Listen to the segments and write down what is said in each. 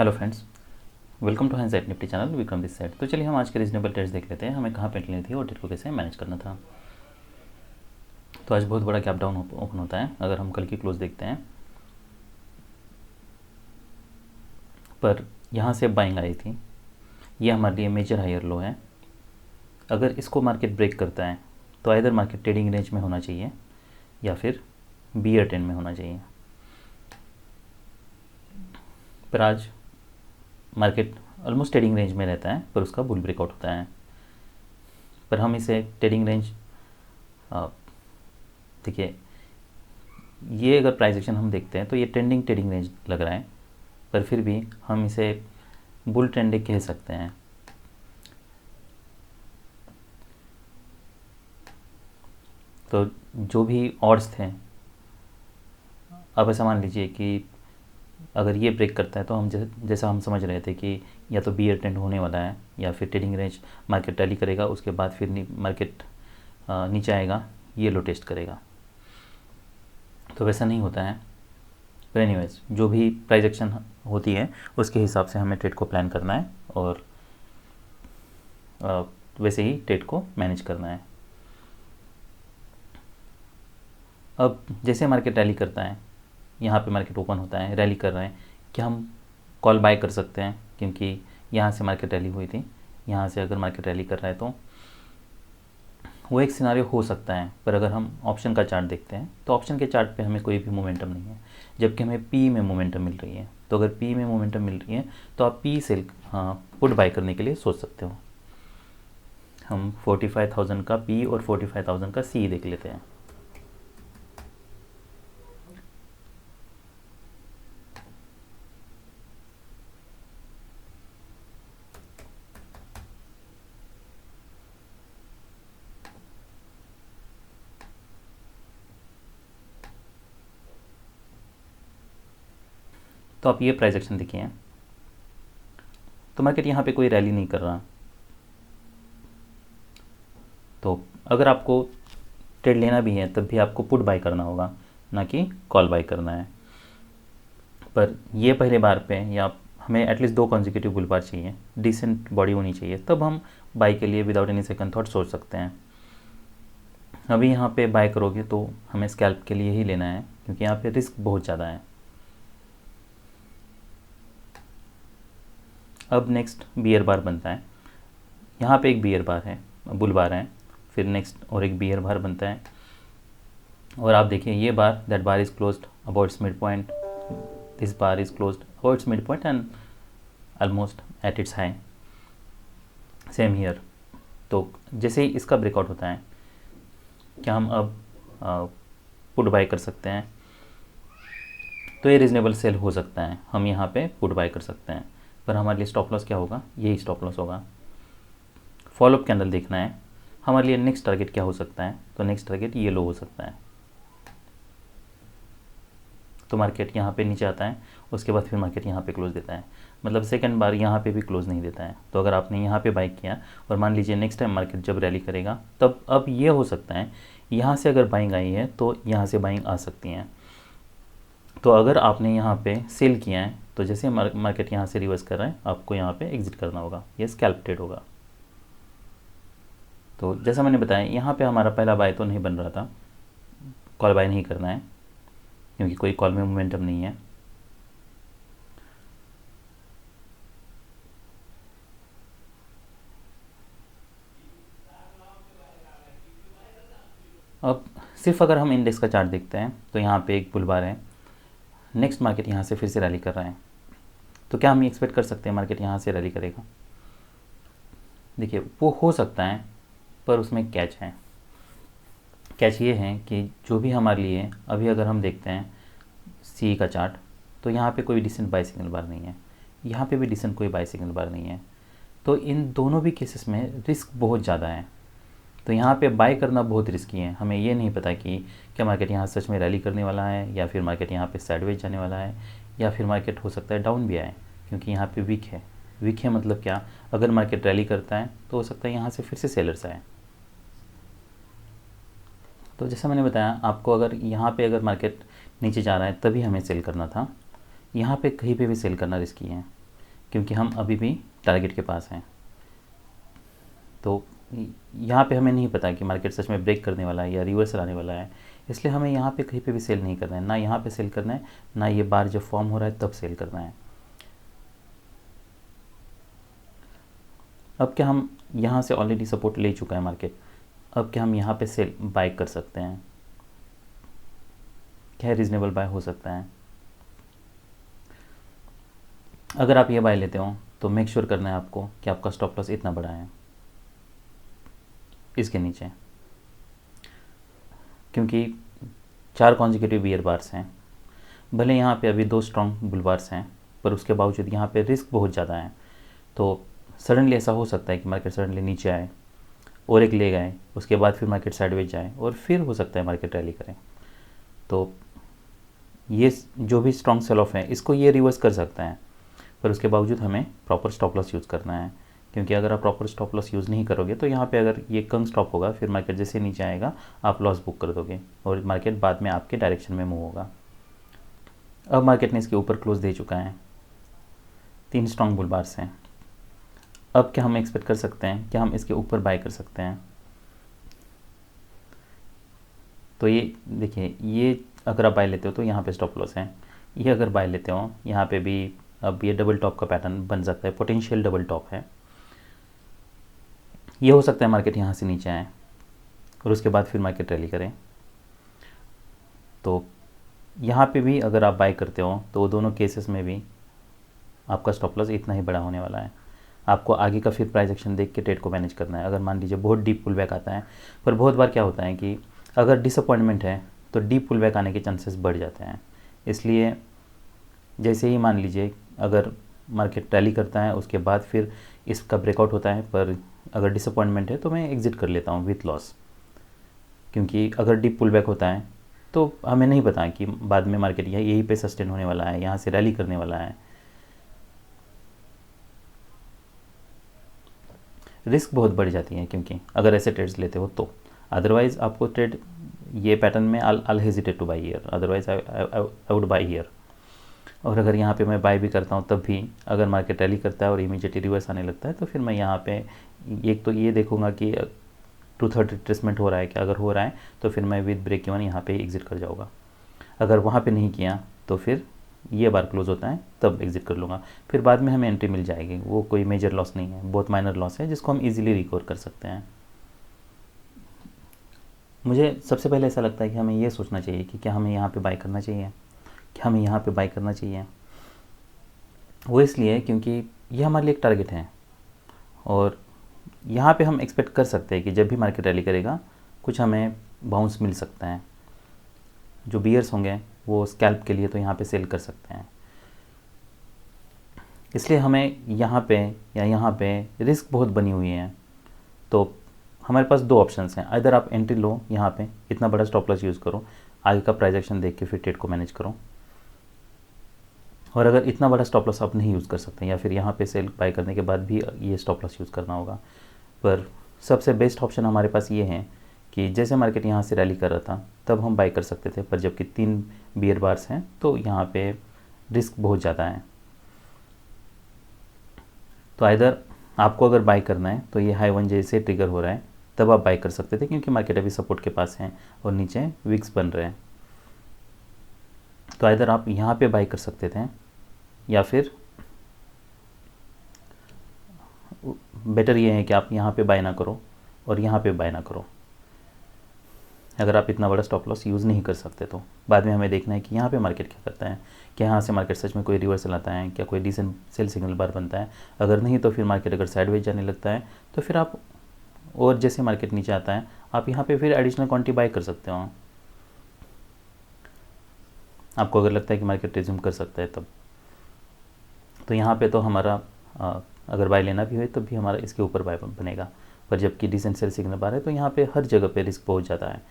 Hello friends, welcome to Hindsight Nifty channel. Vikram this side. तो चलिए हम आज के रीजनेबल ट्रेड्स देख लेते हैं, हमें कहाँ पे लेनी थी और ट्रेड को कैसे मैनेज करना था। तो आज बहुत बड़ा गैप डाउन ओपन होता है अगर हम कल की क्लोज देखते हैं, पर यहाँ से बाइंग आई थी। ये हमारे लिए मेजर हायर लो है। अगर इसको मार्केट ब्रेक करता है तो आइदर मार्केट ट्रेडिंग रेंज में होना चाहिए या फिर बियर ट्रेंड में होना चाहिए। पर आज मार्केट ऑलमोस्ट ट्रेडिंग रेंज में रहता है, पर उसका बुल ब्रेकआउट होता है। पर हम इसे ट्रेडिंग रेंज, देखिए ये अगर प्राइस एक्शन हम देखते हैं तो ये ट्रेडिंग रेंज लग रहा है, पर फिर भी हम इसे बुल ट्रेंड कह सकते हैं। तो जो भी ऑड्स थे, अब ऐसा मान लीजिए कि अगर ये ब्रेक करता है तो हम जैसा हम समझ रहे थे कि या तो बियर ट्रेंड होने वाला है या फिर ट्रेडिंग रेंज मार्केट रैली करेगा, उसके बाद फिर मार्केट नीचे आएगा, ये लो टेस्ट करेगा। तो वैसा नहीं होता है। पर एनीवेज, जो भी प्राइस एक्शन होती है उसके हिसाब से हमें ट्रेड को प्लान करना है और वैसे ही ट्रेड को मैनेज करना है। अब जैसे मार्केट रैली करता है, यहाँ पे मार्केट ओपन होता है, रैली कर रहे हैं, क्या हम कॉल बाय कर सकते हैं? क्योंकि यहाँ से मार्केट रैली हुई थी, यहाँ से अगर मार्केट रैली कर रहा है तो वो एक सिनारियो हो सकता है। पर अगर हम ऑप्शन का चार्ट देखते हैं तो ऑप्शन के चार्ट पे हमें कोई भी मोमेंटम नहीं है, जबकि हमें पी में मोमेंटम मिल रही है। तो अगर पी में मोमेंटम मिल रही है तो आप पी सेल पुट बाय करने के लिए सोच सकते हो। हम 45,000 का पी और 45,000 का सी देख लेते हैं। तो आप ये प्राइस एक्शन देखिए, तो मार्केट यहाँ पे कोई रैली नहीं कर रहा। तो अगर आपको ट्रेड लेना भी है तब भी आपको पुट बाय करना होगा, ना कि कॉल बाय करना है। पर ये पहले बार पे या हमें एटलीस्ट 2 कॉन्जिक्यूटिव बुल बार चाहिए, डिसेंट बॉडी होनी चाहिए, तब हम बाय के लिए विदाउट एनी सेकंड थॉट सोच सकते हैं। अभी यहाँ पे बाय करोगे तो हमें स्कैल्प के लिए ही लेना है, क्योंकि यहाँ पे रिस्क बहुत ज़्यादा है। अब नेक्स्ट बियर बार बनता है, यहाँ पे एक बियर बार है, बुल बार है, फिर नेक्स्ट और एक बियर बार बनता है। और आप देखिए ये bar, that bar is closed about its mid point, this bar is closed about its mid point and almost at its high, same here. तो जैसे ही इसका ब्रेकआउट होता है, क्या हम अब पुट बाय कर सकते हैं? तो ये रीजनेबल सेल हो सकता है, हम यहाँ पे पुट बाय कर सकते हैं। पर हमारे लिए स्टॉप लॉस क्या होगा? यही स्टॉप लॉस होगा। फॉलोअप कैंडल देखना है हमारे लिए। नेक्स्ट टारगेट क्या हो सकता है? तो नेक्स्ट टारगेट ये लो हो सकता है। तो मार्केट यहाँ पे नीचे आता है, उसके बाद फिर मार्केट यहाँ पे क्लोज देता है, मतलब सेकंड बार यहाँ पे भी क्लोज नहीं देता है। तो अगर आपने यहाँ पे बाई किया और मान लीजिए नेक्स्ट टाइम मार्केट जब रैली करेगा, तब अब ये हो सकता है यहाँ से अगर बाइंग आई है तो यहाँ से बाइंग आ सकती हैं। तो अगर आपने यहाँ पे सेल किया है तो जैसे मार्केट यहाँ से रिवर्स कर रहा है, आपको यहाँ पे एग्जिट करना होगा, ये स्कैल्प ट्रेड होगा। तो जैसा मैंने बताया, यहाँ पे हमारा पहला बाय तो नहीं बन रहा था, कॉल बाय नहीं करना है क्योंकि कोई कॉल में मोमेंटम नहीं है। अब सिर्फ अगर हम इंडेक्स का चार्ट देखते हैं तो यहाँ पे एक बुल बार है, नेक्स्ट मार्केट यहाँ से फिर से रैली कर रहा है। तो क्या हम एक्सपेक्ट कर सकते हैं मार्केट यहाँ से रैली करेगा? देखिए वो हो सकता है, पर उसमें कैच है। कैच ये है कि जो भी हमारे लिए अभी अगर हम देखते हैं सी का चार्ट, तो यहाँ पे कोई डिसेंट बाय सिग्नल बार नहीं है, यहाँ पे भी डिसेंट कोई बाय सिग्नल बार नहीं है। तो इन दोनों भी केसेस में रिस्क बहुत ज़्यादा है। तो यहाँ पे बाय करना बहुत रिस्की है। हमें ये नहीं पता कि क्या मार्केट यहाँ सच में रैली करने वाला है, या फिर मार्केट यहाँ पे साइडवेज जाने वाला है, या फिर मार्केट हो सकता है डाउन भी आए, क्योंकि यहाँ पे वीक है। वीक है मतलब क्या? अगर मार्केट रैली करता है तो हो सकता है यहाँ से फिर से सेलर्स आए। तो जैसा मैंने बताया आपको, अगर यहाँ पे अगर मार्केट नीचे जा रहा है तभी हमें सेल करना था, यहाँ पे कहीं पे भी सेल करना रिस्की है। क्योंकि हम अभी भी टारगेट के पास हैं। तो यहाँ पे हमें नहीं पता कि मार्केट सच में ब्रेक करने वाला है या रिवर्सल आने वाला है, इसलिए हमें यहाँ पे कहीं पे भी सेल नहीं करना है, ना यहाँ पे सेल करना है, ना ये बार जब फॉर्म हो रहा है तब सेल करना है। अब क्या हम यहाँ से ऑलरेडी सपोर्ट ले चुका है मार्केट, अब क्या हम यहाँ पे सेल बाय कर सकते हैं? क्या रीज़नेबल बाय हो सकता है? अगर आप ये बाय लेते हो तो मेक श्योर करना है आपको कि आपका स्टॉप लॉस इतना बड़ा है, इसके नीचे, क्योंकि 4 कॉन्जिक्यूटिव बियर बार्स हैं। भले यहाँ पे अभी 2 स्ट्रॉन्ग बुल बार्स हैं, पर उसके बावजूद यहाँ पे रिस्क बहुत ज़्यादा है। तो सडनली ऐसा हो सकता है कि मार्केट सडनली नीचे आए और एक ले गए, उसके बाद फिर मार्केट साइडवेज जाए और फिर हो सकता है मार्केट रैली करें। तो ये जो भी स्ट्रॉन्ग सेल ऑफ है इसको ये रिवर्स कर सकता है, पर उसके बावजूद हमें प्रॉपर स्टॉप लॉस यूज़ करना है। क्योंकि अगर आप प्रॉपर स्टॉप लॉस यूज़ नहीं करोगे तो यहाँ पे अगर ये कम स्टॉप होगा, फिर मार्केट जैसे नीचे आएगा आप लॉस बुक कर दोगे और मार्केट बाद में आपके डायरेक्शन में मूव होगा। अब मार्केट ने इसके ऊपर क्लोज दे चुका है, 3 स्ट्रॉन्ग बुल बार्स हैं। अब क्या हम एक्सपेक्ट कर सकते हैं, क्या हम इसके ऊपर बाय कर सकते हैं? तो ये देखिए, ये अगर आप बाय लेते हो तो यहाँ पे स्टॉप लॉस है, ये अगर बाय लेते हो यहाँ पे भी अब ये डबल टॉप का पैटर्न बन सकता है, पोटेंशियल डबल टॉप है। ये हो सकता है मार्केट यहाँ से नीचे आए और उसके बाद फिर मार्केट रैली करें। तो यहाँ पे भी अगर आप बाय करते हो तो दोनों केसेस में भी आपका स्टॉप लॉस इतना ही बड़ा होने वाला है। आपको आगे का फिर प्राइस एक्शन देख के ट्रेड को मैनेज करना है। अगर मान लीजिए बहुत डीप पुल बैक आता है, पर बहुत बार क्या होता है कि अगर डिसअपॉइंटमेंट है तो डीप पुल बैक आने के चांसेस बढ़ जाते हैं। इसलिए जैसे ही मान लीजिए अगर मार्केट रैली करता है उसके बाद फिर इसका ब्रेकआउट होता है, पर अगर डिसअपॉइंटमेंट है तो मैं एग्ज़िट कर लेता हूँ विथ लॉस। क्योंकि अगर डीप पुल बैक होता है तो हमें नहीं पता कि बाद में मार्केट यहीं पे सस्टेन होने वाला है, यहाँ से रैली करने वाला है। रिस्क बहुत बढ़ जाती है क्योंकि अगर ऐसे ट्रेड्स लेते हो तो, अदरवाइज़ आपको ट्रेड ये पैटर्न में I hesitate to buy here, otherwise I would buy here. और अगर यहाँ पे मैं बाय भी करता हूँ तब भी अगर मार्केट रैली करता है और इमीडिएटली रिवर्स आने लगता है तो फिर मैं यहाँ पे एक तो ये देखूँगा कि 2/3 रिट्रेसमेंट हो रहा है क्या, अगर हो रहा है तो फिर मैं विद ब्रेक इवन यहाँ पे एग्ज़िट कर जाऊँगा। अगर वहाँ पे नहीं किया तो फिर ये बार क्लोज होता है तब एग्ज़िट कर लूँगा, फिर बाद में हमें एंट्री मिल जाएगी। वो कोई मेजर लॉस नहीं है, बहुत माइनर लॉस है जिसको हम ईजिली रिकवर कर सकते हैं। मुझे सबसे पहले ऐसा लगता है कि हमें ये सोचना चाहिए कि क्या हमें यहाँ पे बाय करना चाहिए, क्या हमें यहाँ पे बाय करना चाहिए। वो इसलिए क्योंकि ये हमारे लिए एक टारगेट है और यहाँ पे हम एक्सपेक्ट कर सकते हैं कि जब भी मार्केट रैली करेगा कुछ हमें बाउंस मिल सकता है। जो बियर्स होंगे वो स्कैल्प के लिए तो यहाँ पे सेल कर सकते हैं। इसलिए हमें यहाँ पे या यहाँ पे रिस्क बहुत बनी हुई है। तो हमारे पास 2 ऑप्शंस हैं, इधर आप एंट्री लो, यहाँ पे इतना बड़ा स्टॉप लॉस यूज़ करो, आगे का प्राइस एक्शन देख के फिर ट्रेड को मैनेज करो। और अगर इतना बड़ा स्टॉप लॉस आप नहीं यूज़ कर सकते या फिर यहाँ पे सेल बाय करने के बाद भी ये स्टॉप लॉस यूज़ करना होगा, पर सबसे बेस्ट ऑप्शन हमारे पास ये है कि जैसे मार्केट यहाँ से रैली कर रहा था तब हम बाय कर सकते थे, पर जबकि 3 बियर बार्स हैं तो यहाँ पे रिस्क बहुत ज़्यादा है। तो इधर आपको अगर बाय करना है तो ये हाई वन जैसे ट्रिगर हो रहा है तब आप बाय कर सकते थे, क्योंकि मार्केट अभी सपोर्ट के पास है और नीचे विक्स बन रहे हैं। तो इधर आप यहाँ पे बाय कर सकते थे या फिर बेटर ये है कि आप यहाँ पे बाय ना करो और यहाँ पे बाय ना करो। अगर आप इतना बड़ा स्टॉप लॉस यूज़ नहीं कर सकते तो बाद में हमें देखना है कि यहाँ पे मार्केट क्या करता है, क्या यहाँ से मार्केट सच में कोई रिवर्सल आता है, क्या कोई डिसेंट सेल सिग्नल बार बनता है। अगर नहीं तो फिर मार्केट अगर साइडवेज जाने लगता है तो फिर आप, और जैसे मार्केट नीचे आता है आप यहाँ पे फिर एडिशनल क्वांटिटी बाय कर सकते हो, आपको अगर लगता है कि मार्केट रिज्यूम कर सकता है तब। तो यहाँ पे तो हमारा अगर बाय लेना भी हो तब भी हमारा इसके ऊपर बाय बनेगा, पर जबकि डिसेंट सेल सिग्नल बार है तो यहाँ पे हर जगह पे रिस्क बहुत ज़्यादा है।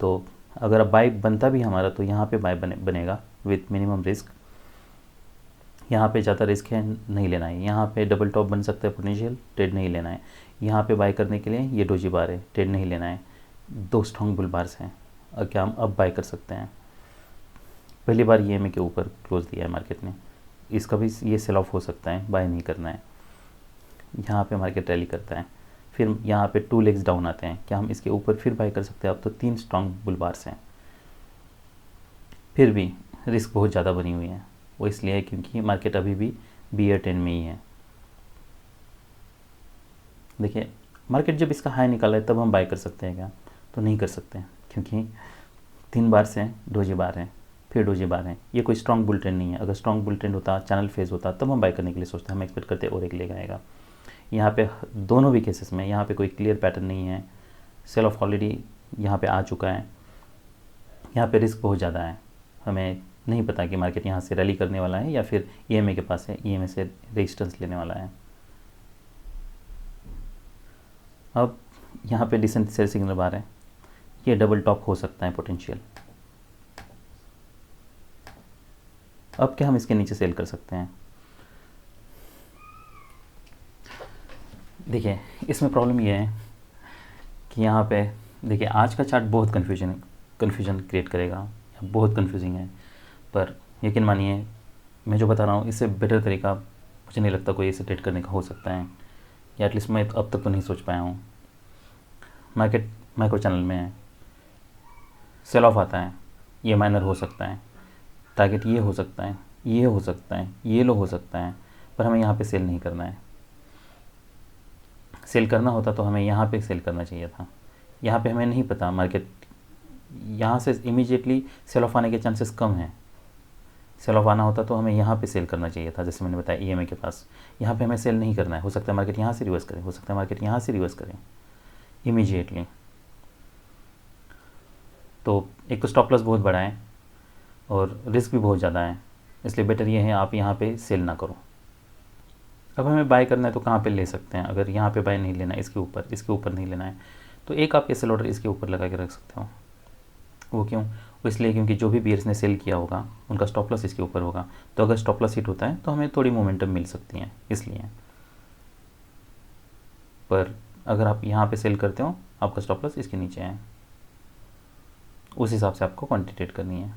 तो अगर बाय बनता भी हमारा तो यहाँ पे बाय बनेगा विथ मिनिमम रिस्क। यहाँ पे ज़्यादा रिस्क है, नहीं लेना है। यहाँ पे डबल टॉप बन सकता है पोटेंशियल, ट्रेड नहीं लेना है। यहाँ पे बाय करने के लिए ये डोजी बार है, ट्रेड नहीं लेना है। 2 स्ट्रॉन्ग बुल बार्स हैं और क्या हम अब बाय कर सकते हैं। पहली बार EMA के ऊपर क्लोज दिया है मार्केट ने, इसका भी ये सेल ऑफ हो सकता है, बाय नहीं करना है। यहाँ पे मार्केट रैली करता है, फिर यहाँ पे 2 लेग्स डाउन आते हैं, क्या हम इसके ऊपर फिर बाय कर सकते हैं? अब तो 3 स्ट्रॉन्ग बुल बार्स हैं, फिर भी रिस्क बहुत ज़्यादा बनी हुई है। वो इसलिए है क्योंकि मार्केट अभी भी बियर ट्रेंड में ही है। देखिए मार्केट जब इसका हाई निकाला है तब हम बाय कर सकते हैं क्या? तो नहीं कर सकते हैं, क्योंकि 3 बार से डोजी बार हैं, फिर डोजी बार हैं, ये कोई स्ट्रॉन्ग बुल ट्रेंड नहीं है। अगर स्ट्रॉन्ग बुल ट्रेंड होता, चैनल फेज होता, तब हम बाय करने के लिए सोचते हैं, हम एक्सपेक्ट करते और एक लेग आएगा। यहाँ पे दोनों भी केसेस में यहाँ पे कोई क्लियर पैटर्न नहीं है, सेल ऑफ ऑलरेडी यहाँ पे आ चुका है, यहाँ पे रिस्क बहुत ज़्यादा है। हमें नहीं पता कि मार्केट यहाँ से रैली करने वाला है या फिर ईएमए के पास है, ईएमए से रेजिस्टेंस लेने वाला है। अब यहाँ पे डिसेंट सेल सिग्नल बार है, ये डबल टॉप हो सकता है पोटेंशियल। अब क्या हम इसके नीचे सेल कर सकते हैं? देखिए इसमें प्रॉब्लम ये है कि यहाँ पे देखिए आज का चार्ट बहुत कन्फ्यूजन क्रिएट करेगा, बहुत कन्फ्यूजिंग है, पर यकीन मानिए मैं जो बता रहा हूँ इससे बेटर तरीका मुझे नहीं लगता कोई इसे ट्रेड करने का हो सकता है, या एटलीस्ट मैं अब तक तो नहीं सोच पाया हूँ। मार्केट माइक्रो चैनल में है, सेल ऑफ आता है, ये माइनर हो सकता है, टारगेट ये हो सकता है, ये हो सकता है, ये लो हो सकता है, पर हमें यहाँ पे सेल नहीं करना है। सेल करना होता तो हमें यहाँ पे सेल करना चाहिए था। यहाँ पे हमें नहीं पता, मार्केट यहाँ से इमीडिएटली सेल ऑफ आने के चांसेस कम हैं। सेल ऑफ आना होता तो हमें यहाँ पे सेल करना चाहिए था, जैसे मैंने बताया ईएमए के पास। यहाँ पे हमें सेल नहीं करना है, हो सकता है मार्केट यहाँ से रिवर्स करे, हो सकता है मार्केट यहाँ से रिवर्स करे इमीडिएटली। तो एक तो स्टॉप लॉस बहुत बड़ा है और रिस्क भी बहुत ज़्यादा है, इसलिए बेटर ये है आप यहाँ पे सेल ना करो। अब हमें बाय करना है तो कहाँ पे ले सकते हैं? अगर यहाँ पे बाय नहीं लेना है, इसके ऊपर नहीं लेना है, तो एक आप सेल ऑर्डर इसके ऊपर लगा के रख सकते हो। वो क्यों? वो इसलिए क्योंकि जो भी बियर्स ने सेल किया होगा उनका स्टॉप लॉस इसके ऊपर होगा, तो अगर स्टॉप लॉस हिट होता है तो हमें थोड़ी मोमेंटम मिल सकती है इसलिए। पर अगर आप यहाँ पे सेल करते हो, आपका स्टॉप लॉस इसके नीचे है, उस हिसाब से आपको क्वांटिटी ट्रेड करनी है।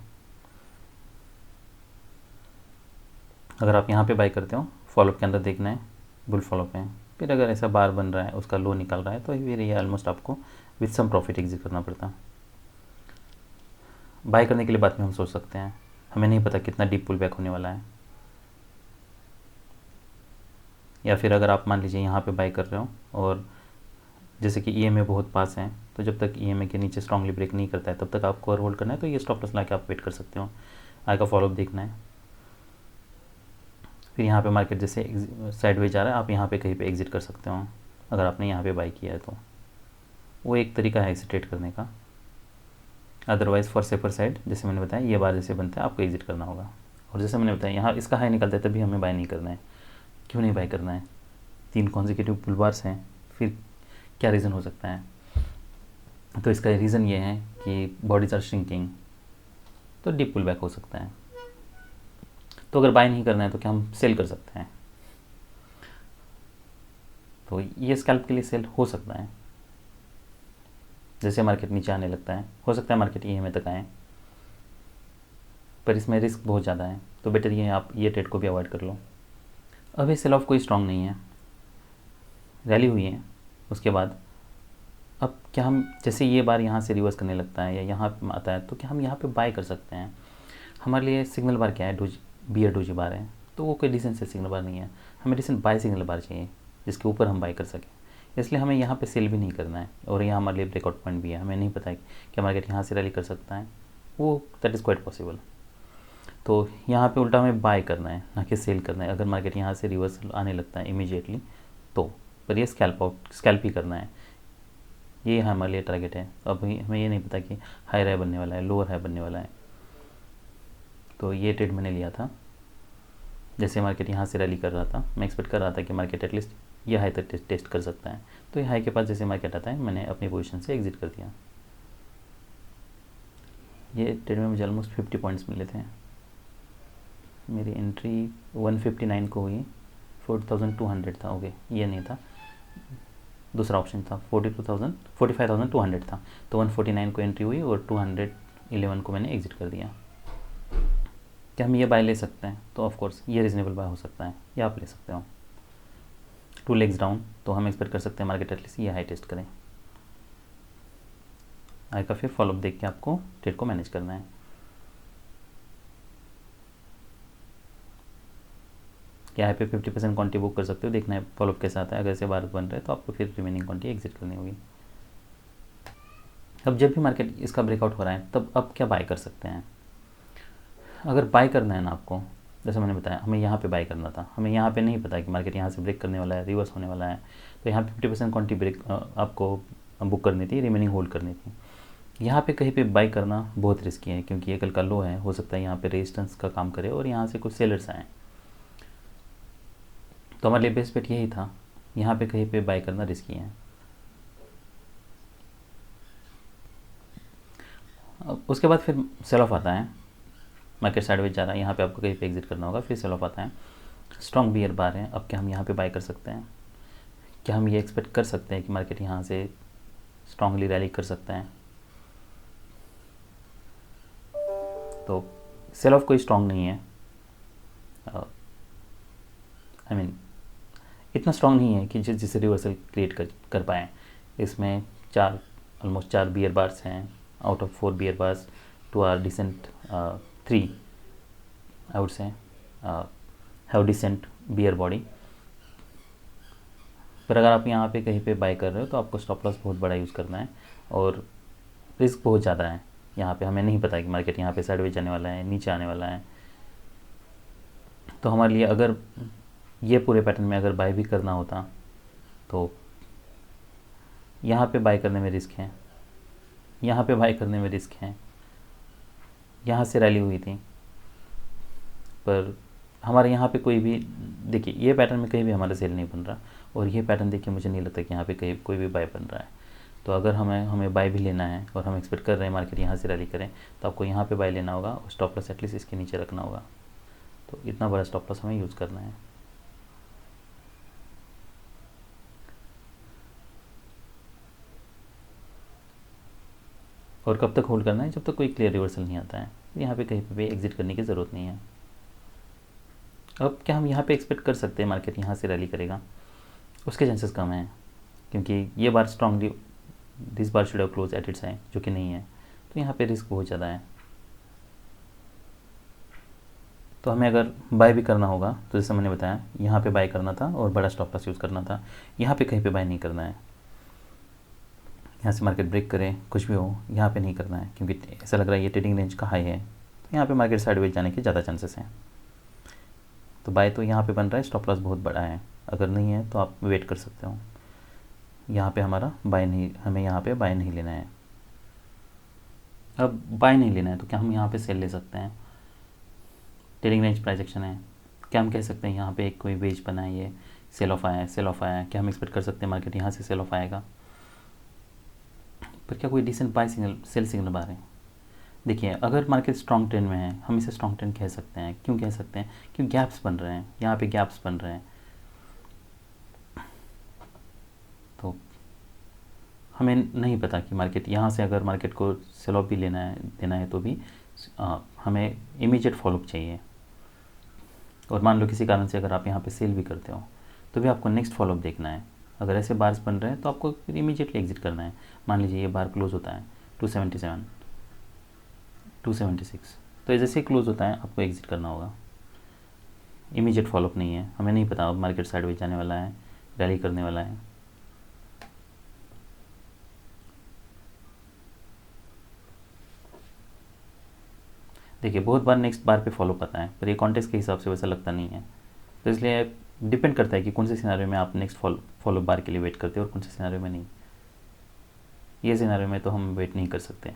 अगर आप यहाँ पे बाय करते हो, फॉलोअप के अंदर देखना है, बुल फॉलोअप है, फिर अगर ऐसा बार बन रहा है, उसका लो निकल रहा है, तो फिर ये ऑलमोस्ट आपको विथ सम प्रॉफिट एग्जिट करना पड़ता। बाय करने के लिए बाद में हम सोच सकते हैं, हमें नहीं पता कितना डीप पुल बैक होने वाला है। या फिर अगर आप मान लीजिए यहाँ पे बाय कर रहे हो और जैसे कि ईएमए बहुत पास है, तो जब तक ईएमए के नीचे स्ट्रांगली ब्रेक नहीं करता है तब तक आपको और होल्ड करना है, तो ये स्टॉप लॉस ला के आप वेट कर सकते हो, आगे का फॉलोअप देखना है। फिर यहाँ पे मार्केट जैसे साइडवेज जा रहा है, आप यहाँ पे कहीं पे एग्जिट कर सकते हो अगर आपने यहाँ पे बाय किया है तो। वो एक तरीका है इसे ट्रेड करने का। अदरवाइज़ फॉर सेफर साइड, जैसे मैंने बताया, ये बार जैसे बनता है आपको एग्जिट करना होगा। और जैसे मैंने बताया यहाँ इसका हाई निकलता है तभी हमें बाय नहीं करना है। क्यों नहीं बाय करना है? 3 कॉन्जिक्यूटिव पुल बार्स हैं, फिर क्या रीज़न हो सकता है? तो इसका रीज़न ये है कि बॉडीज आर श्रिंकिंग, तो डीप पुल बैक हो सकता है। तो अगर बाय नहीं करना है तो क्या हम सेल कर सकते हैं? तो ये स्कैल्प के लिए सेल हो सकता है। जैसे मार्केट नीचे आने लगता है, हो सकता है मार्केट ईएमए तक आए, पर इसमें रिस्क बहुत ज़्यादा है, तो बेटर ये है आप ये ट्रेड को भी अवॉइड कर लो। अब ये सेल ऑफ कोई स्ट्रॉन्ग नहीं है, रैली हुई है उसके बाद। अब क्या हम जैसे ये बार यहाँ से रिवर्स करने लगता है या यहाँ पे आता है, तो क्या हम यहाँ पे बाय कर सकते हैं? हमारे लिए सिग्नल बार क्या है? बियर डोजी बार है, तो वो कोई डिसेंट से सिग्नल बार नहीं है। हमें डिसेंट बाय सिग्नल बार चाहिए जिसके ऊपर हम बाय कर सकें, इसलिए हमें यहाँ पे सेल भी नहीं करना है। और यहाँ हमारे लिए ब्रेकआउट पॉइंट भी है, हमें नहीं पता है कि मार्केट यहाँ से रैली कर सकता है, वो दैट इज़ क्वाइट पॉसिबल। तो यहाँ पे उल्टा हमें बाय करना है, ना कि सेल करना है। अगर मार्केट यहाँ से रिवर्स आने लगता है इमीडिएटली तो, पर ये स्कैल्प ही करना है, ये हमारे लिए टारगेट है। अब हमें ये नहीं पता कि हाई हाई बनने वाला है, लोअर हाई बनने वाला है। तो ये ट्रेड मैंने लिया था, जैसे मार्केट यहाँ से रैली कर रहा था, मैं एक्सपेक्ट कर रहा था कि मार्केट एटलीस्ट ये हाई तक टेस्ट कर सकता है, तो ये हाई के पास जैसे मार्केट आता है मैंने अपनी पोजीशन से एग्जिट कर दिया। ये ट्रेड में मुझे ऑलमोस्ट 50 पॉइंट्स मिले थे। मेरी एंट्री 159 को हुई, 4200 था, ओके ये नहीं था, दूसरा ऑप्शन था 45,200 था, तो 149 को एंट्री हुई और 211 को मैंने एग्जिट कर दिया। क्या हम ये बाय ले सकते हैं? तो ऑफ कोर्स ये रीजनेबल बाय हो सकता है, ये आप ले सकते हो। 2 लेग्स डाउन, तो हम एक्सपेक्ट कर सकते हैं मार्केट एटलीस्ट ये हाई टेस्ट करें। आई का फिर फॉलोअप देख के आपको ट्रेड को मैनेज करना है। क्या है पे 50% क्वांटिटी बुक कर सकते हो, देखना है फॉलोअप के साथ है। अगर ऐसे बार बन रहा है तो आपको फिर रिमेनिंग क्वांटिटी एग्जिट करनी होगी। अब जब भी मार्केट इसका ब्रेकआउट हो रहा है तब अब क्या बाय कर सकते हैं? अगर बाय करना है ना आपको, जैसे मैंने बताया हमें यहाँ पे बाय करना था, हमें यहाँ पे नहीं पता कि मार्केट यहाँ से ब्रेक करने वाला है, रिवर्स होने वाला है, तो यहाँ पे 50% क्वांटिटी ब्रेक आपको बुक करनी थी, रिमेनिंग होल्ड करनी थी। यहाँ पे कहीं पे बाय करना बहुत रिस्की है, क्योंकि ये कल का लो है, हो सकता है यहाँ पे रेजिस्टेंस का काम करे और यहाँ से कुछ सेलर्स आएँ। तो हमारे लिए बेस्ट बेट यही था, यहाँ पे कहीं पे बाय करना रिस्की है। अब उसके बाद फिर सेल ऑफ आता है, मार्केट साइडवेज जा रहा है, यहाँ पे आपको कहीं पे एग्जिट करना होगा, फिर सेल ऑफ आता है। स्ट्रॉन्ग बियर बार है, अब क्या हम यहाँ पे बाय कर सकते हैं? क्या हम ये एक्सपेक्ट कर सकते हैं कि मार्केट यहाँ से स्ट्रांगली रैली कर सकता है? तो सेल ऑफ कोई स्ट्रांग नहीं है, आई मीन इतना स्ट्रांग नहीं है कि जिससे रिवर्सल क्रिएट कर पाएँ। इसमें ऑलमोस्ट 4 बियर बार्स हैं, out of 4 beer bars 2 are decent, 3 I would say have decent beer body. पर अगर आप यहाँ पे कहीं पे बाय कर रहे हो तो आपको स्टॉप लॉस बहुत बड़ा यूज़ करना है, और रिस्क बहुत ज़्यादा है। यहाँ पे हमें नहीं पता कि मार्केट यहाँ पे साइडवेज जाने वाला है, नीचे आने वाला है। तो हमारे लिए अगर ये पूरे पैटर्न में अगर बाय भी करना होता तो यहाँ पे बाय करने में रिस्क है, यहाँ पे बाय करने में रिस्क है। यहाँ से रैली हुई थी, पर हमारे यहाँ पे कोई भी, देखिए ये पैटर्न में कहीं भी हमारा सेल नहीं बन रहा, और ये पैटर्न देखिए मुझे नहीं लगता कि यहाँ पे कहीं कोई भी बाय बन रहा है। तो अगर हमें बाय भी लेना है और हम एक्सपेक्ट कर रहे हैं मार्केट यहाँ से रैली करें, तो आपको यहाँ पे बाय लेना होगा और स्टॉप लॉस एटलीस्ट इसके नीचे रखना होगा। तो इतना बड़ा स्टॉप लॉस हमें यूज़ करना है। और कब तक होल्ड करना है? जब तक कोई क्लियर रिवर्सल नहीं आता है। यहाँ पे कहीं पे एग्जिट करने की ज़रूरत नहीं है। अब क्या हम यहाँ पे एक्सपेक्ट कर सकते हैं मार्केट यहाँ से रैली करेगा? उसके चांसेस कम हैं, क्योंकि ये bar strongly this bar should have close at its high, जो कि नहीं है। तो यहाँ पे रिस्क बहुत ज़्यादा है। तो हमें अगर बाय भी करना होगा तो जैसे मैंने बताया यहाँ पे बाय करना था और बड़ा स्टॉप लॉस यूज़ करना था। यहाँ पे कहीं पे बाय नहीं करना है। यहाँ से मार्केट ब्रेक करे कुछ भी हो, यहाँ पे नहीं करना है, क्योंकि ऐसा लग रहा है ये ट्रेडिंग रेंज का हाई है। तो यहाँ पे मार्केट साइडवेज जाने के ज़्यादा चांसेस हैं। तो बाय तो यहाँ पे बन रहा है, स्टॉप लॉस बहुत बड़ा है। अगर नहीं है तो आप वेट कर सकते हो। यहाँ पे हमारा बाय नहीं, हमें यहाँ पे बाय नहीं लेना है। अब बाय नहीं लेना है तो क्या हम यहाँ पे सेल ले सकते हैं? ट्रेडिंग रेंज प्राइस एक्शन है, क्या हम कह सकते हैं यहाँ पे एक कोई वेज बना है, ये सेल ऑफ आया है, सेल ऑफ आया है, क्या हम एक्सपेक्ट कर सकते हैं मार्केट यहाँ से सेल ऑफ आएगा? पर क्या कोई decent buy signal, sell signal bar है? देखिए अगर मार्केट स्ट्रॉन्ग ट्रेंड में है, हम इसे स्ट्रॉन्ग ट्रेंड कह सकते हैं। क्यों कह सकते हैं? क्योंकि गैप्स बन रहे हैं, यहाँ पे गैप्स बन रहे हैं। तो हमें नहीं पता कि मार्केट यहाँ से अगर मार्केट को सेल ऑफ भी देना है तो भी हमें इमीडिएट फॉलोअप चाहिए। और मान लो किसी कारण से अगर आप यहाँ पे सेल भी करते हो तो भी आपको नेक्स्ट फॉलोअप देखना है। अगर ऐसे बार्स बन रहे हैं तो आपको फिर इमीडिएटली एग्जिट करना है। मान लीजिए ये बार क्लोज होता है 277, 276, तो जैसे ही क्लोज होता है आपको एग्जिट करना होगा। इमीडिएट फॉलोअप नहीं है, हमें नहीं पता अब मार्केट साइडवेज जाने वाला है, रैली करने वाला है। देखिए बहुत बार नेक्स्ट बार पे फॉलो आता है, पर ये कॉन्टेक्स्ट के हिसाब से वैसा लगता नहीं है। तो इसलिए डिपेंड करता है कि कौन से सिनेरियो में आप नेक्स्ट फॉलो बार के लिए वेट करते हो और कौन से सिनेरियो में नहीं। ये सिनेरियो में तो हम वेट नहीं कर सकते।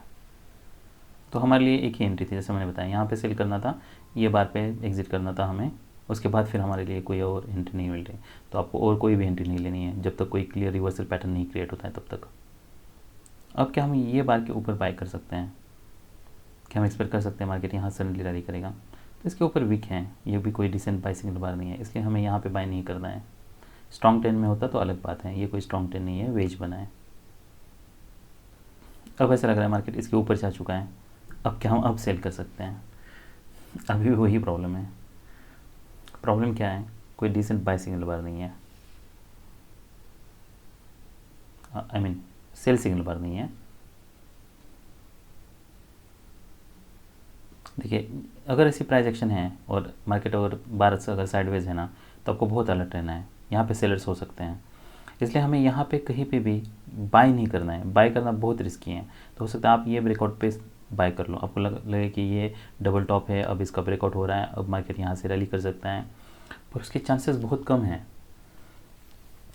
तो हमारे लिए एक ही एंट्री थी, जैसे मैंने बताया यहाँ पे सेल करना था, ये बार पे एग्जिट करना था हमें। उसके बाद फिर हमारे लिए कोई और एंट्री नहीं मिल रही, तो आपको और कोई भी एंट्री नहीं लेनी है जब तक कोई क्लियर रिवर्सल पैटर्न नहीं क्रिएट होता है तब तक। अब क्या हम ये बार के ऊपर बाय कर सकते हैं? क्या हम एक्सपेक्ट कर सकते हैं मार्केट यहाँ सडनली रैली करेगा? तो इसके ऊपर वीक है, ये भी कोई डिसेंट बाय सिग्नल बार नहीं है, इसलिए हमें यहाँ पे बाय नहीं करना है। स्ट्रॉन्ग ट्रेंड में होता तो अलग बात है, ये कोई स्ट्रॉन्ग ट्रेंड नहीं है, वेज बना है। अब ऐसा लग रहा है मार्केट इसके ऊपर जा चुका है, अब क्या हम अब सेल कर सकते हैं? अभी भी वही प्रॉब्लम है। प्रॉब्लम क्या है, कोई डिसेंट बाय सिग्नल बार नहीं है, आई मीन सेल सिग्नल बार नहीं है। देखिए, अगर ऐसी प्राइस एक्शन है और मार्केट अगर बार से अगर साइडवेज है ना, तो आपको बहुत अलर्ट रहना है। यहाँ पे सेलर्स हो सकते हैं, इसलिए हमें यहाँ पे कहीं पे भी बाय नहीं करना है। बाय करना बहुत रिस्की है। तो हो सकता है आप ये ब्रेकआउट पे बाय कर लो, आपको लगे कि ये डबल टॉप है, अब इसका ब्रेकआउट हो रहा है, अब मार्केट यहाँ से रैली कर सकता है, पर उसके चांसेस बहुत कम हैं।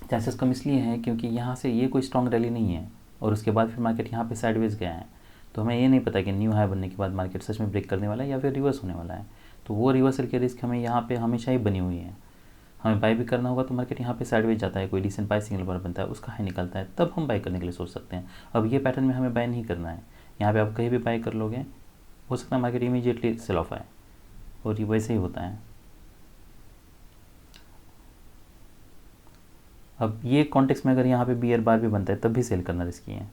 चांसेस कम इसलिए हैं क्योंकि यहाँ से ये कोई स्ट्रॉन्ग रैली नहीं है और उसके बाद फिर मार्केट यहाँ पे साइडवेज गया है। तो हमें ये नहीं पता कि न्यू हाई बनने के बाद मार्केट सच में ब्रेक करने वाला है या फिर रिवर्स होने वाला है। तो वो रिवर्सल की रिस्क हमें यहाँ पे हमेशा ही बनी हुई है। हमें बाय भी करना होगा तो मार्केट यहाँ पे साइडवेज जाता है, कोई डिसेंट बाय सिग्नल बार बनता है, उसका हाई निकलता है, तब हम बाय करने के लिए सोच सकते हैं। अब ये पैटर्न में हमें बाय नहीं करना है। यहाँ पे आप कहीं भी बाय कर लोगे, हो सकता है मार्केट इमीडिएटली सेल ऑफ आए, और ये वैसे ही होता है। अब ये कॉन्टेक्स्ट में अगर यहाँ पे बियर बार भी बनता है तब भी सेल करना रिस्की है।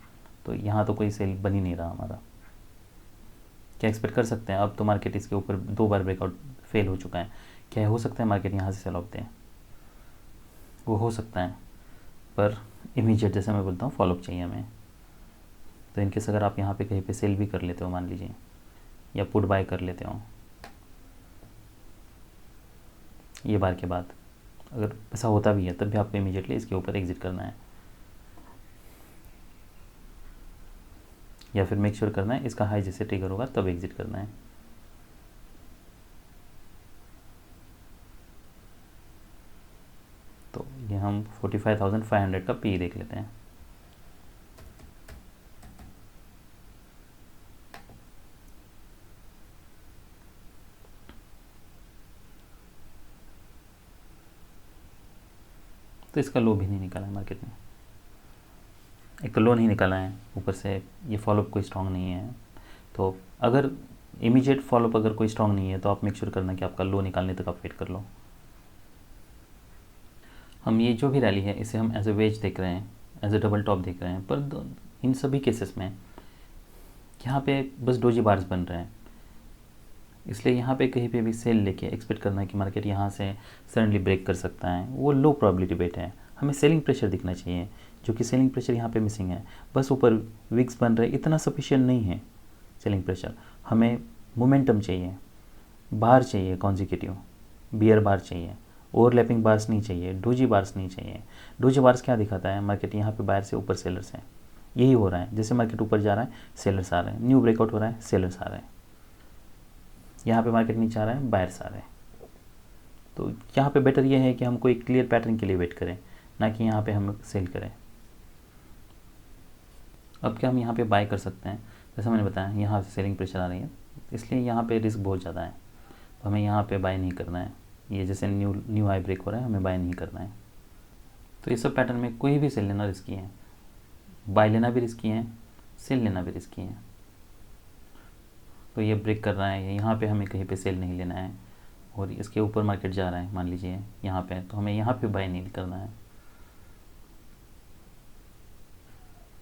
तो यहाँ तो कोई सेल बन ही नहीं रहा हमारा। क्या एक्सपेक्ट कर सकते हैं, अब तो मार्केट इसके ऊपर 2 बार ब्रेकआउट फेल हो चुका है। क्या हो सकता है मार्केट यहाँ से सेल ऑफ दे? वो हो सकता है, पर इमीडिएट जैसे मैं बोलता हूँ फॉलोअप चाहिए हमें। तो इनकेस अगर आप यहाँ पे कहीं पे सेल भी कर लेते हो मान लीजिए, या पुट बाय कर लेते हो ये बार के बाद, अगर ऐसा होता भी है तब भी आपको इमीडिएटली इसके ऊपर एग्जिट करना है, या फिर मेक श्योर करना है इसका हाई जैसे ट्रिगर होगा तब एग्जिट करना है। तो ये हम 45,500 का पी देख लेते हैं। तो इसका लो भी नहीं निकाला है मार्केट ने, एक तो लो नहीं निकाला है, ऊपर से ये फॉलोअप कोई स्ट्रांग नहीं है। तो अगर इमीडिएट फॉलोअप अगर कोई स्ट्रांग नहीं है तो आप मेक श्योर करना कि आपका लो निकालने तक आप वेट कर लो। हम ये जो भी रैली है इसे हम एज ए वेज देख रहे हैं, एज ए डबल टॉप देख रहे हैं, पर इन सभी केसेस में यहाँ पे बस डोजी बार्स बन रहे हैं। इसलिए यहाँ पे कहीं पे भी सेल लेके एक्सपेक्ट करना है कि मार्केट यहाँ से सडनली ब्रेक कर सकता है, वो लो प्रोबेबिलिटी बेट है। हमें सेलिंग प्रेशर दिखना चाहिए, जो कि सेलिंग प्रेशर यहाँ पे मिसिंग है। बस ऊपर विक्स बन रहे, इतना सफिशिएंट नहीं है सेलिंग प्रेशर। हमें मोमेंटम चाहिए, बार चाहिए कॉन्जिक्यूटिव, बियर बार चाहिए, ओवरलैपिंग बार्स नहीं चाहिए, डोजी बार्स नहीं चाहिए। डोजी बार्स क्या दिखाता है, मार्केट यहाँ पे बाहर से ऊपर सेलर्स हैं, यही हो रहा है। जैसे मार्केट ऊपर जा रहा है सेलर्स आ रहे हैं, न्यू ब्रेकआउट हो रहा है सेलर्स आ रहे हैं, यहाँ पे मार्केट नीचे आ रहा है बायर्स आ रहे हैं। तो यहाँ पे बेटर ये है कि हम कोई क्लियर पैटर्न के लिए वेट करें, ना कि यहाँ पे हम सेल करें। अब क्या हम यहाँ पे बाय कर सकते हैं, जैसा मैंने बताया यहाँ से सेलिंग प्रेशर आ रही है, इसलिए यहाँ पे रिस्क बहुत ज़्यादा है। तो हमें यहाँ पे बाय नहीं करना है। ये जैसे न्यू हाई ब्रेक हो रहा है, हमें बाय नहीं करना है। तो ये सब पैटर्न में कोई भी सेल लेना रिस्की है, बाय लेना भी रिस्की है, सेल लेना भी रिस्की है। तो ये ब्रेक कर रहा है, यहाँ पे हमें कहीं पे सेल नहीं लेना है, और इसके ऊपर मार्केट जा रहा है मान लीजिए यहाँ पे, तो हमें यहाँ पे बाय नहीं करना है।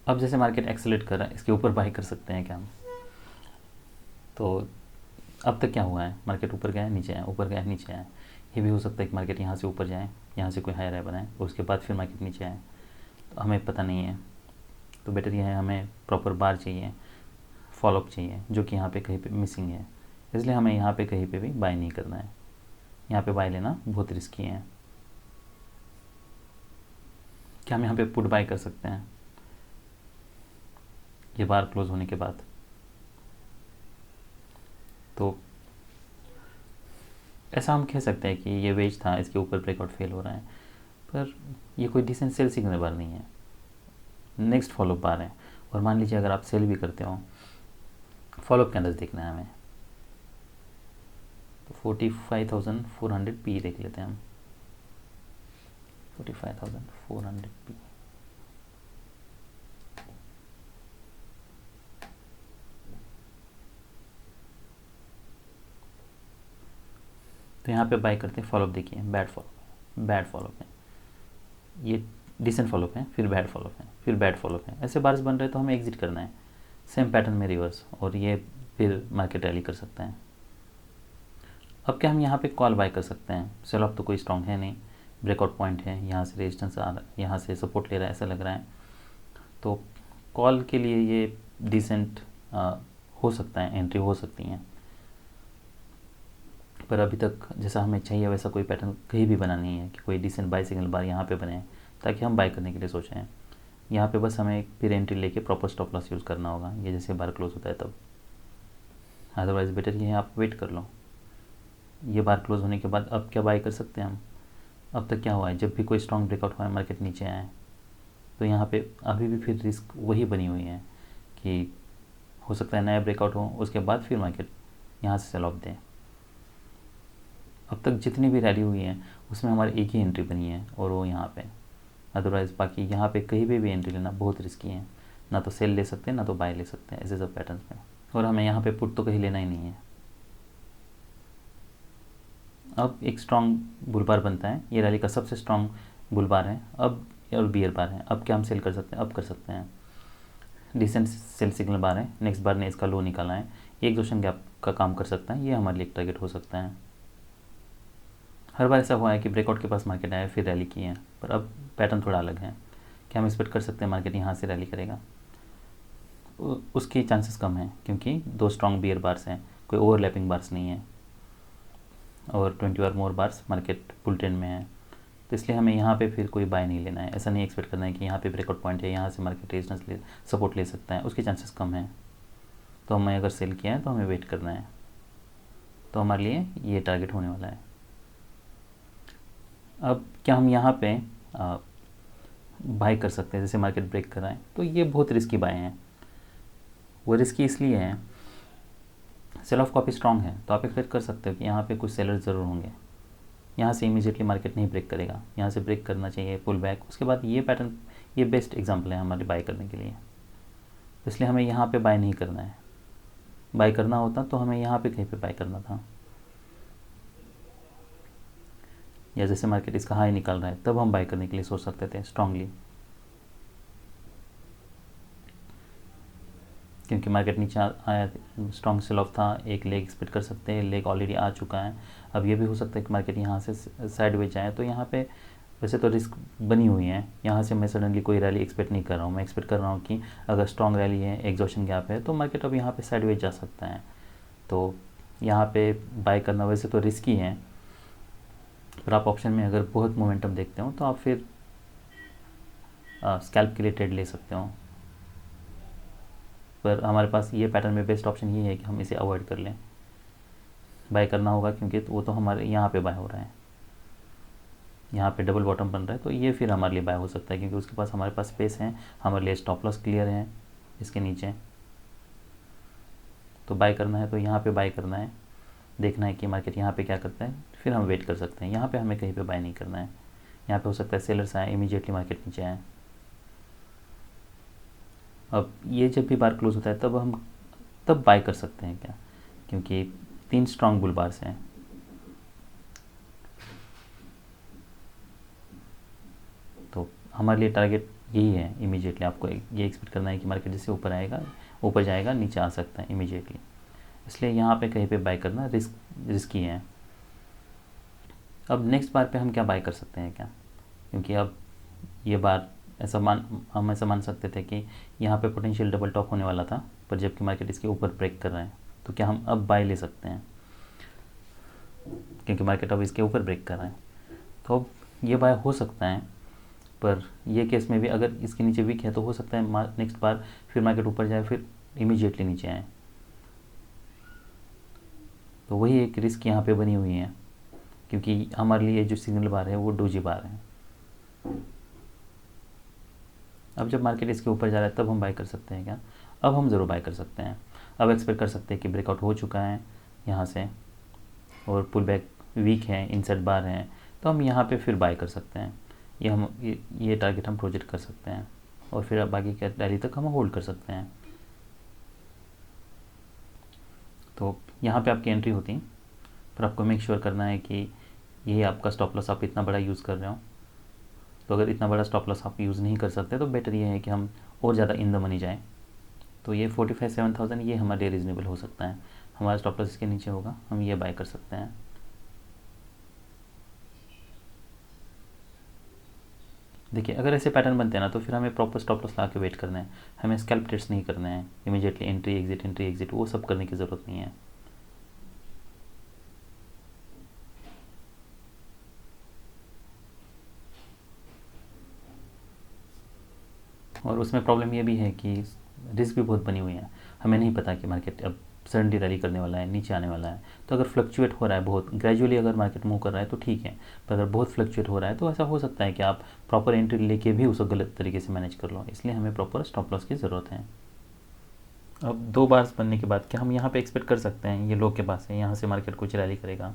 अब जैसे मार्केट एक्सेलेरेट कर रहा है, इसके ऊपर बाय कर सकते हैं क्या हम? तो अब तक क्या हुआ है, मार्केट ऊपर गया है नीचे आया, ऊपर गया है नीचे आया। ये भी हो सकता है कि मार्केट यहाँ से ऊपर जाए, यहाँ से कोई हायर हाई बनाए और उसके बाद फिर मार्केट नीचे आए, तो हमें पता नहीं है। तो बेटर ये है, हमें प्रॉपर बार चाहिए, फॉलोअप चाहिए, जो कि यहाँ पे कहीं पे मिसिंग है। इसलिए हमें यहाँ पे कहीं पे भी बाय नहीं करना है। यहाँ पे बाय लेना बहुत रिस्की है। क्या हम यहाँ पे पुट बाय कर सकते हैं ये बार क्लोज होने के बाद? तो ऐसा हम कह सकते हैं कि ये वेज था, इसके ऊपर ब्रेकआउट फेल हो रहा है, पर ये कोई डिसेंट सेल सिग्नल बार नहीं है, नेक्स्ट फॉलोअप बार है। और मान लीजिए अगर आप सेल भी करते हो, फॉलोअप के अंदर देखना है हमें, तो 45,400 पी देख लेते हैं हम। 45,400 पी, तो यहाँ पे बाय करते हैं। फॉलोअप देखिए, बैड फॉलोअप है, ये डिसेंट फॉलोअप है, फिर बैड फॉलोअप है, फिर बैड फॉलोअप है, ऐसे बार्स बन रहे हैं। तो हमें एग्जिट करना है सेम पैटर्न में रिवर्स, और ये फिर मार्केट रैली कर सकता है। अब क्या हम यहाँ पे कॉल बाय कर सकते हैं? सेल ऑफ तो कोई स्ट्रॉन्ग है नहीं, ब्रेकआउट पॉइंट है, यहाँ से रेजिस्टेंस आ रहा है, यहाँ से सपोर्ट ले रहा है ऐसा लग रहा है, तो कॉल के लिए ये डिसेंट हो सकता है, एंट्री हो सकती हैं। पर अभी तक जैसा हमें चाहिए वैसा कोई पैटर्न कहीं भी बना नहीं है कि कोई डिसेंट बाय सिग्नल बार यहाँ पे बने ताकि हम बाय करने के लिए सोचें हैं। यहाँ पे बस हमें फिर एंट्री लेके प्रॉपर स्टॉप लॉस यूज़ करना होगा, ये जैसे बार क्लोज होता है तब। अदरवाइज़ बेटर ये है आप वेट कर लो। ये बार क्लोज होने के बाद अब क्या बाय कर सकते हैं हम? अब तक क्या हुआ है, जब भी कोई स्ट्रॉन्ग ब्रेकआउट हुआ है, मार्केट नीचे आए, तो यहाँ पे अभी भी फिर रिस्क वही बनी हुई है कि हो सकता है नया ब्रेकआउट हो, उसके बाद फिर मार्केट यहाँ से सेल ऑफ दें। अब तक जितनी भी रैली हुई है उसमें हमारी एक ही एंट्री बनी है और वो यहाँ पे। अदरवाइज़ बाकी यहाँ पे कहीं भी एंट्री लेना बहुत रिस्की है, ना तो सेल ले सकते हैं ना तो बाय ले सकते हैं ऐसे सब पैटर्न्स में। और हमें यहाँ पे पुट तो कहीं लेना ही नहीं है। अब एक स्ट्रॉन्ग बुल बार बनता है, ये रैली का सबसे स्ट्रॉन्ग बुल बार है अब, और बियर बार है। अब क्या हम सेल कर सकते हैं? अब कर सकते हैं। डिसेंट सेल सिग्नल बार है, नेक्स्ट बार ने इसका लो निकाला है, एक एक्सॉशन गैप का काम कर सकता है, ये हमारे लिए एक टारगेट हो सकता है। हर बार ऐसा हुआ है कि ब्रेकआउट के पास मार्केट आया फिर रैली की है, पर अब पैटर्न थोड़ा अलग है। क्या हम एक्सपेक्ट कर सकते हैं मार्केट यहाँ से रैली करेगा? उसकी चांसेस कम हैं क्योंकि दो स्ट्रॉन्ग बियर बार्स हैं, कोई ओवरलैपिंग बार्स नहीं है, और 20 और मोर बार्स मार्केट बुल ट्रेंड में है। तो इसलिए हमें यहाँ पे फिर कोई बाय नहीं लेना है। ऐसा नहीं एक्सपेक्ट करना है कि यहाँ पे ब्रेकआउट पॉइंट है, यहाँ से मार्केट रेजिस्टेंस सपोर्ट ले सकता है, उसके चांसेस कम हैं। तो हमें अगर सेल किया है तो हमें वेट करना है, तो हमारे लिए ये टारगेट होने वाला है। अब क्या हम यहाँ पे बाय कर सकते हैं? जैसे मार्केट ब्रेक कर रहा है तो ये बहुत रिस्की बाय हैं। वो रिस्की इसलिए है, सेल ऑफ काफ़ी स्ट्रॉन्ग है, तो आप एक्सपेक्ट कर सकते हो कि यहाँ पे कुछ सेलर ज़रूर होंगे। यहाँ से इमीडिएटली मार्केट नहीं ब्रेक करेगा, यहाँ से ब्रेक करना चाहिए, पुल बैक, उसके बाद ये पैटर्न, ये बेस्ट एग्जांपल है हमारे बाय करने के लिए। इसलिए हमें यहाँ पे बाय नहीं करना है। बाय करना होता तो हमें यहाँ पे कहीं पे बाय करना था, या जैसे मार्केट इसका हाई निकल रहा है तब हम बाय करने के लिए सोच सकते थे स्ट्रांगली, क्योंकि मार्केट नीचे आया, स्ट्रॉन्ग सेल ऑफ था, एक लेग एक्सपेक्ट कर सकते हैं, लेग ऑलरेडी आ चुका है। अब ये भी हो सकता है कि मार्केट यहाँ से साइडवेज जाए, तो यहाँ पे वैसे तो रिस्क बनी हुई है। यहाँ से मैं सडनली कोई रैली एक्सपेक्ट नहीं कर रहा हूँ, मैं एक्सपेक्ट कर रहा हूँ कि अगर स्ट्रॉन्ग रैली है, एग्जॉशन गैप है, तो मार्केट अब यहाँ पे साइडवेज जा सकता है। तो यहाँ पे बाय करना वैसे तो रिस्की है, पर आप ऑप्शन में अगर बहुत मोमेंटम देखते हो तो आप फिर स्कैल्प के लिए ट्रेड ले सकते हो। पर हमारे पास ये पैटर्न में बेस्ट ऑप्शन ये है कि हम इसे अवॉइड कर लें। बाय करना होगा क्योंकि वो तो हमारे यहाँ पे बाय हो रहा है, यहाँ पे डबल बॉटम बन रहा है, तो ये फिर हमारे लिए बाय हो सकता है क्योंकि उसके पास हमारे पास स्पेस है, हमारे लिए स्टॉप लॉस क्लियर है इसके नीचे। तो बाय करना है तो यहाँ पे बाय करना है, देखना है कि मार्केट यहाँ पे क्या करता है, फिर हम वेट कर सकते हैं। यहाँ पे हमें कहीं पे बाय नहीं करना है। यहाँ पे हो सकता है सेलर्स आए, इमीडिएटली मार्केट नीचे आए। अब ये जब भी बार क्लोज होता है तब हम तब बाय कर सकते हैं क्या, क्योंकि 3 स्ट्रॉन्ग बुल बार्स हैं। तो हमारे लिए टारगेट यही है, इमीडिएटली आपको ये एक्सपेक्ट करना है कि मार्केट जैसे ऊपर आएगा, ऊपर जाएगा, नीचे आ सकता है इमीडिएटली। इसलिए यहाँ पे कहीं पे बाय करना रिस्की है। अब नेक्स्ट बार पे हम क्या बाय कर सकते हैं क्या, क्योंकि अब ये बार हम ऐसा मान सकते थे कि यहाँ पे पोटेंशियल डबल टॉप होने वाला था, पर जबकि मार्केट इसके ऊपर ब्रेक कर रहा है, तो क्या हम अब बाय ले सकते हैं? क्योंकि मार्केट अब इसके ऊपर ब्रेक कर रहा है, तो अब ये बाय हो सकता है। पर ये केस में भी अगर इसके नीचे वीक है तो हो सकता है नेक्स्ट बार फिर मार्केट ऊपर जाए, फिर इमीडिएटली नीचे आए। तो वही एक रिस्क यहाँ पे बनी हुई है, क्योंकि हमारे लिए जो सिग्नल बार है वो डोजी बार है। अब जब मार्केट इसके ऊपर जा रहा है तब हम बाय कर सकते हैं क्या? अब हम ज़रूर बाय कर सकते हैं। अब एक्सपेक्ट कर सकते हैं कि ब्रेकआउट हो चुका है यहाँ से और पुल बैक वीक है, इनसाइड बार है, तो हम यहाँ पे फिर बाय कर सकते हैं। ये टारगेट हम प्रोजेक्ट कर सकते हैं और फिर बाकी के रैली तक हम होल्ड कर सकते हैं। तो यहाँ पे आपकी एंट्री होती है, पर आपको मेक श्योर करना है कि यही आपका स्टॉप लॉस आप इतना बड़ा यूज़ कर रहे हो। तो अगर इतना बड़ा स्टॉप लॉस आप यूज़ नहीं कर सकते तो बेटर ये है कि हम और ज़्यादा इन द मनी जाएँ। तो ये 45-7,000 ये हमारे लिए रीज़नेबल हो सकता है। हमारा स्टॉप लॉस इसके नीचे होगा, हम ये बाय कर सकते हैं। देखिए अगर ऐसे पैटर्न बनते हैं ना तो फिर हमें प्रॉपर स्टॉप लॉस ला के वेट करना है, हमें स्कैल्प ट्रेड्स नहीं करना है इमीडिएटली, एंट्री एग्जिट वो सब करने की ज़रूरत नहीं है। और उसमें प्रॉब्लम ये भी है कि रिस्क भी बहुत बनी हुई है, हमें नहीं पता कि मार्केट अब सडनली रैली करने वाला है, नीचे आने वाला है। तो अगर फ्लक्चुएट हो रहा है बहुत ग्रेजुअली, अगर मार्केट मूव कर रहा है तो ठीक है, पर अगर बहुत फ्लक्चुएट हो रहा है तो ऐसा हो सकता है कि आप प्रॉपर एंट्री लेके भी उसको गलत तरीके से मैनेज कर लो, इसलिए हमें प्रॉपर स्टॉप लॉस की ज़रूरत है। अब 2 बार्स बनने के बाद क्या हम यहाँ पे एक्सपेक्ट कर सकते हैं ये लो के पास है, यहाँ से मार्केट कुछ रैली करेगा?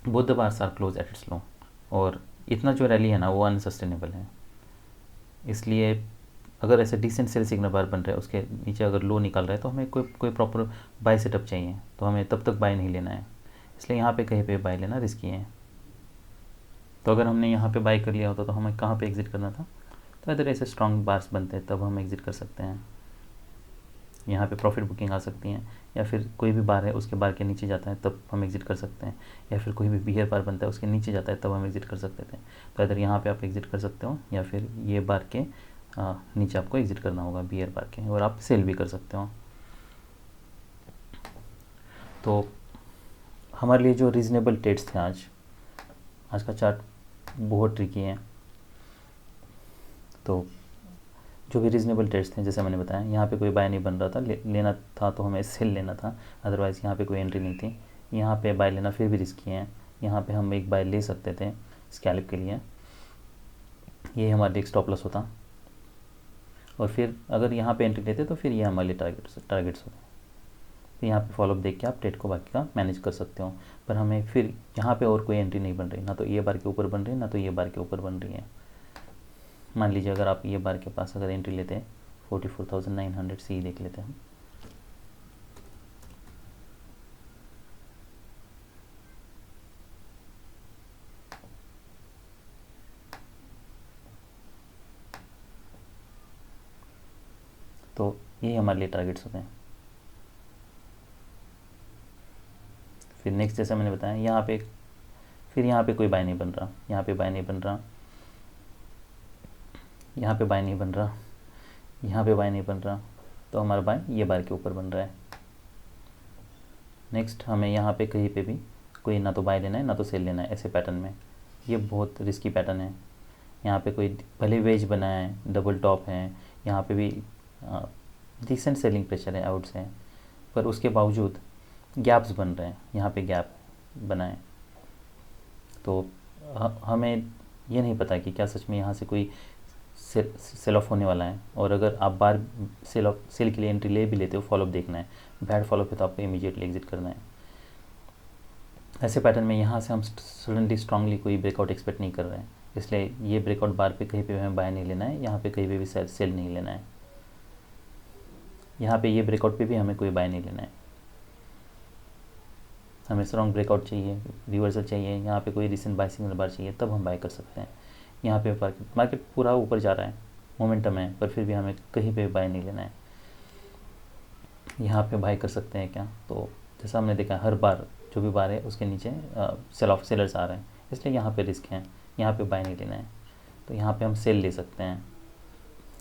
Both the bars are close at its low, और इतना जो रैली है ना वो अनसस्टेनेबल है। इसलिए अगर ऐसे डिसेंट सेल सिग्नल बार बन रहा है, उसके नीचे अगर लो निकल रहा है तो हमें कोई प्रॉपर बाय सेटअप चाहिए, तो हमें तब तक बाय नहीं लेना है, इसलिए यहाँ पे कहीं पे बाय लेना रिस्की है। तो अगर हमने यहाँ पे बाय कर लिया होता तो हमें कहाँ पे एग्जिट करना था? तो अगर ऐसे स्ट्रॉन्ग बार्स बनते हैं तब हम एग्जिट कर सकते हैं, यहाँ पे प्रॉफिट बुकिंग आ सकती है, या फिर कोई भी बार है उसके बार के नीचे जाता है तब हम एग्जिट कर सकते हैं, या फिर कोई भी बियर बार बनता है उसके नीचे जाता है तब हम एग्जिट कर सकते थे। तो अगर यहाँ पे आप एग्जिट कर सकते हो, या फिर ये बार के नीचे आपको एग्जिट करना होगा बियर बार के, और आप सेल भी कर सकते हो। तो हमारे लिए जो रीज़नेबल ट्रेड्स थे आज का चार्ट बहुत ट्रिकी है। तो जो भी रीज़नेबल ट्रेड्स थे जैसे मैंने बताया, यहाँ पे कोई बाय नहीं बन रहा था, लेना था तो हमें सेल लेना था, अदरवाइज़ यहाँ पे कोई एंट्री नहीं थी। यहाँ पे बाय लेना फिर भी रिस्की है, यहाँ पे हम एक बाय ले सकते थे स्कैल्प के लिए, ये हमारे लिए स्टॉप लॉस होता, और फिर अगर यहाँ पे एंट्री लेते तो फिर ये हमारे लिए टारगेट्स होते। तो यहाँ पे फॉलोअप देख के आप ट्रेड को बाकी का मैनेज कर सकते हो, पर हमें फिर यहाँ पे और कोई एंट्री नहीं बन रही, ना तो ये बार के ऊपर बन रही है, ना तो ये बार के ऊपर बन रही है। मान लीजिए अगर आप ये बार के पास अगर एंट्री लेते हैं 44,900 सी देख लेते हैं, तो ये हमारे लिए टारगेट्स होते हैं। फिर नेक्स्ट जैसा मैंने बताया यहाँ पे, फिर यहाँ पे कोई बाय नहीं बन रहा, यहाँ पे बाय नहीं बन रहा, यहाँ पे बाय नहीं बन रहा, यहाँ पे बाय नहीं बन रहा, तो हमारा बाय ये बार के ऊपर बन रहा है। नेक्स्ट हमें यहाँ पे कहीं पे भी कोई ना तो बाय लेना है ना तो सेल लेना है ऐसे पैटर्न में, ये बहुत रिस्की पैटर्न है। यहाँ पे कोई भले वेज बना है, डबल टॉप है, यहाँ पे भी डिसेंट सेलिंग प्रेशर है आउट से, पर उसके बावजूद गैप्स बन रहे हैं, यहाँ पे गैप बना है। तो हमें ये नहीं पता कि क्या सच में यहाँ से कोई सेल ऑफ होने वाला है, और अगर आप बार सेल के लिए एंट्री ले भी लेते हो, फॉलोअप देखना है, बैड फॉलोअप है तो आपको इमीडिएटली एग्जिट करना है। ऐसे पैटर्न में यहाँ से हम सडनली स्ट्रांगली कोई ब्रेकआउट एक्सपेक्ट नहीं कर रहे हैं, इसलिए ये ब्रेकआउट बार पे कहीं पे हमें बाय नहीं लेना है, यहाँ पे कहीं पे भी सेल नहीं लेना है, यहाँ पे ये ब्रेकआउट पे भी हमें कोई बाय नहीं लेना है। हमें स्ट्रॉन्ग ब्रेकआउट चाहिए, रिवर्सल चाहिए, यहाँ पे कोई रिसेंट बाय सिग्नल बार चाहिए, तब हम बाय कर सकते हैं। यहाँ पे मार्केट पूरा ऊपर जा रहा है, मोमेंटम है, पर फिर भी हमें कहीं पे बाय नहीं लेना है। यहाँ पे बाय कर सकते हैं क्या? तो जैसा हमने देखा हर बार जो भी बार है उसके नीचे सेलर्स आ रहे हैं, इसलिए यहाँ पे रिस्क है, यहाँ पे बाय नहीं लेना है। तो यहाँ पे हम सेल ले सकते हैं,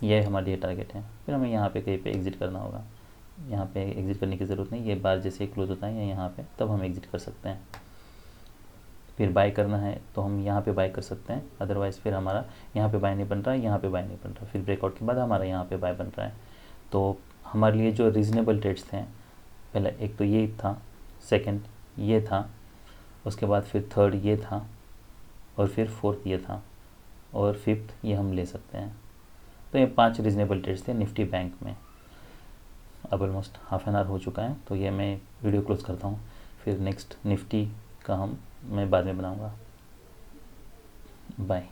ये हमारे लिए टारगेट है। फिर हमें यहाँ पे कहीं पे एग्जिट करना होगा, यहाँ पे एग्जिट करने की ज़रूरत नहीं, ये बार जैसे क्लोज होता है या यहाँ पे, तब हम एग्जिट कर सकते हैं। फिर बाय करना है तो हम यहाँ पे बाय कर सकते हैं, अदरवाइज़ फिर हमारा यहाँ पे बाय नहीं बन रहा है, यहाँ पे बाय नहीं बन रहा, फिर ब्रेकआउट के बाद हमारा यहाँ पे बाय बन रहा है। तो हमारे लिए जो रीज़नेबल ट्रेड्स थे, पहले एक तो ये था, सेकंड ये था, उसके बाद फिर थर्ड ये था, और फिर फोर्थ ये था, और फिफ्थ ये हम ले सकते हैं। तो ये 5 रीज़नेबल ट्रेड्स थे निफ्टी बैंक में। अब ऑलमोस्ट हाफ एन आवर हो चुका है, तो ये मैं वीडियो क्लोज करता हूँ, फिर नेक्स्ट निफ्टी का मैं बाद में बनाऊँगा। बाय।